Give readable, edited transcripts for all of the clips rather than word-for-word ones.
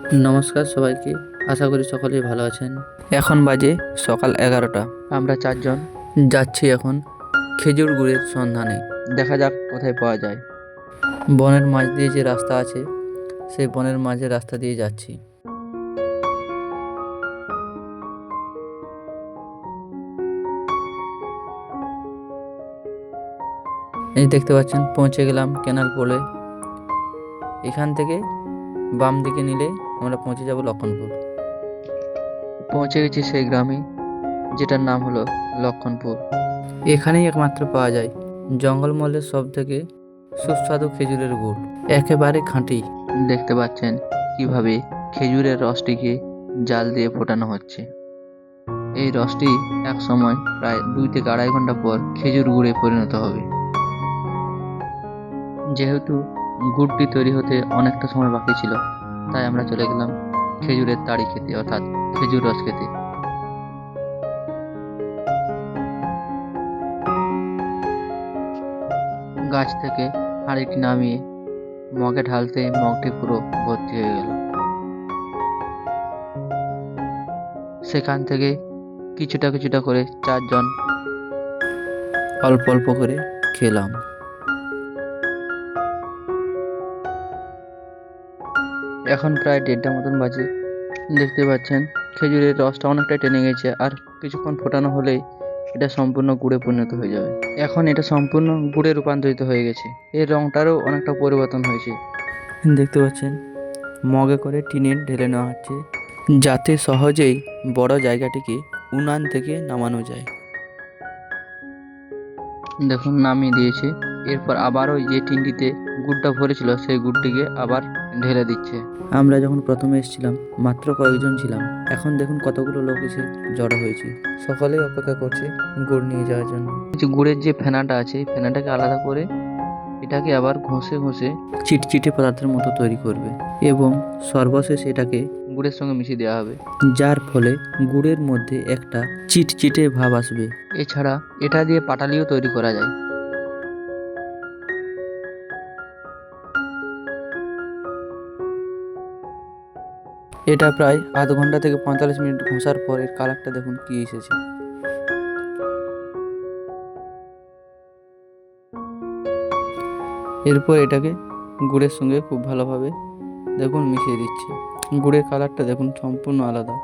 নমস্কার সবাইকে, আশা করি সকলেই ভালো আছেন। এখন বাজে সকাল 11টা। আমরা 4জন যাচ্ছি এখন খেজুর গুড়ের সন্ধানে। দেখা যাক কোথায় পাওয়া যায়। বনের মাঝ দিয়ে যে রাস্তা আছে, সেই বনের মাঝে রাস্তা দিয়ে যাচ্ছি। এই দেখতে পাচ্ছেন, পৌঁছে গেলাম কেনাল পোলে। এখান থেকে বাম দিকে নিলে আমরা পৌঁছে যাব লক্ষণপুর। পৌঁছে গেছি সেই গ্রামে, যেটার নাম হলো লক্ষণপুর। এখানেই একমাত্র পাওয়া যায় জঙ্গলমহলের সব থেকে সুস্বাদু খেজুরের গুড়, একেবারে খাঁটি। দেখতে পাচ্ছেন কিভাবে খেজুরের রসটিকে জাল দিয়ে ফোটানো হচ্ছে। এই রসটি এক সময় প্রায় 2 থেকে 2.5 ঘন্টা পর খেজুর গুড়ে পরিণত হবে। যেহেতু গুড়টি তৈরি হতে অনেকটা সময় বাকি ছিল, তাই আমরা চলে গেলাম খেজুরের তাড়ি খেতে, অর্থাৎ খেজুর রস খেতে। গাছ থেকে হাঁড়িটি নামিয়ে মগে ঢালতে মগটি পুরো ভর্তি হয়ে গেল। সেখান থেকে কিছুটা কিছুটা করে 4জন অল্প অল্প করে খেলাম। এখন প্রায় 1:30টা মতন বাজে। দেখতে পাচ্ছেন খেজুরের রসটা অনেকটা টেনে গেছে, আর কিছুক্ষণ ফোটানো হলেই এটা সম্পূর্ণ গুড়ে পরিণত হয়ে যাবে। এখন এটা সম্পূর্ণ গুড়ে রূপান্তরিত হয়ে গেছে। এর রংটারও অনেকটা পরিবর্তন হয়েছে। দেখতে পাচ্ছেন মগে করে টিনে ঢেলে নেওয়া হচ্ছে, যাতে সহজেই বড় জায়গাটিকে উনান থেকে নামানো যায়। দেখুন নামিয়ে দিয়েছে। এরপর আবারও যে টিনটিতে গুড়টা ভরেছিল সেই গুড়টিকে আবার ঢেলে দিচ্ছে। আমরা যখন প্রথমে এসেছিলাম মাত্র কয়েকজন ছিলাম, এখন দেখুন কতগুলো লোক এসে জড়ো হয়েছে। সকলেই অপেক্ষা করছে গুড় নিয়ে যাওয়ার জন্য। গুড়ের যে ফেনাটা আছে, ফেনাটাকে আলাদা করে এটাকে আবার ঘষে ঘষে চিটচিটে পদার্থের মতো তৈরি করবে, এবং সর্বশেষ এটাকে গুড়ের সঙ্গে মিশিয়ে দেওয়া হবে, যার ফলে গুড়ের মধ্যে একটা চিটচিটে ভাব আসবে। এছাড়া এটা দিয়ে পাটালিও তৈরি করা যায়। এটা প্রায় আধ ঘন্টা থেকে 45 মিনিট ঘষার পর এর কালারটা দেখুন কি এসেছে। এরপর এটাকে গুড়ের সঙ্গে খুব ভালোভাবে দেখুন মিশিয়ে দিচ্ছে। গুড়ের কালারটা দেখুন সম্পূর্ণ আলাদা।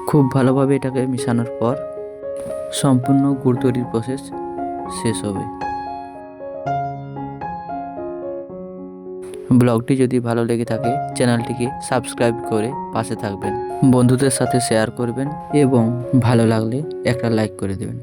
খুব ভালোভাবে এটাকে মিশানোর পর সম্পূর্ণ গুড় তৈরির প্রসেস শেষ হবে। ব্লগটি যদি ভালো লেগে থাকে চ্যানেলটিকে সাবস্ক্রাইব করে পাশে থাকবেন, বন্ধুদের সাথে শেয়ার করবেন এবং ভালো লাগলে একটা লাইক করে দেবেন।